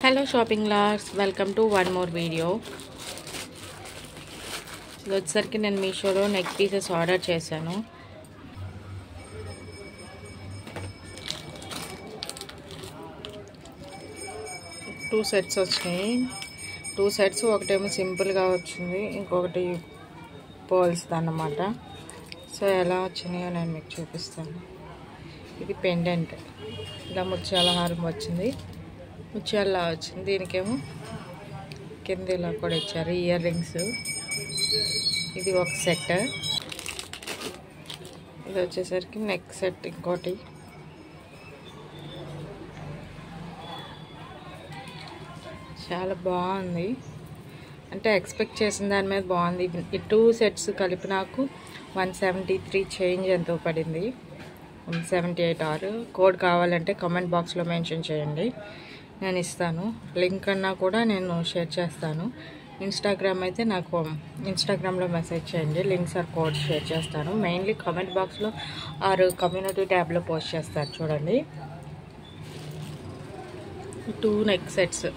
Hello shopping lovers, welcome to one more video. వచ్చేసరికి నేను మీషోలో నెక్ పీసెస్ ఆర్డర్ చేశాను. టూ సెట్స్ వచ్చినాయి. టూ సెట్స్ ఒకటేమో సింపుల్గా వచ్చింది, ఇంకొకటి పర్ల్స్ అన్నమాట. సో ఎలా వచ్చినాయో నేను మీకు చూపిస్తాను. ఇది పెండెంట్, ఇలా ముత్యాల హారం వచ్చింది, ముత్యాల వచ్చింది. దీనికేమో కింద ఇలా కూడా ఇచ్చారు ఇయర్ రింగ్స్. ఇది ఒక సెట్. ఇది వచ్చేసరికి నెక్ సెట్ ఇంకోటి. చాలా బాగుంది, అంటే ఎక్స్పెక్ట్ చేసిన దాని మీద బాగుంది. ఈ టూ సెట్స్ కలిపి నాకు 173 చేంజ్ ఎంతో పడింది, 178 ఆర్. కోడ్ కావాలంటే కామెంట్ బాక్స్లో మెన్షన్ చేయండి, నేను ఇస్తాను. లింక్ అన్నా కూడా నేను షేర్ చేస్తాను. ఇన్స్టాగ్రామ్ అయితే నాకు ఇన్స్టాగ్రామ్లో మెసేజ్ చేయండి, లింక్స్ ఆర్ కోడ్ షేర్ చేస్తాను. మెయిన్లీ కామెంట్ బాక్స్లో ఆర్ కమ్యూనిటీ ట్యాబ్లో పోస్ట్ చేస్తాను. చూడండి, టూ నెక్ సెట్స్.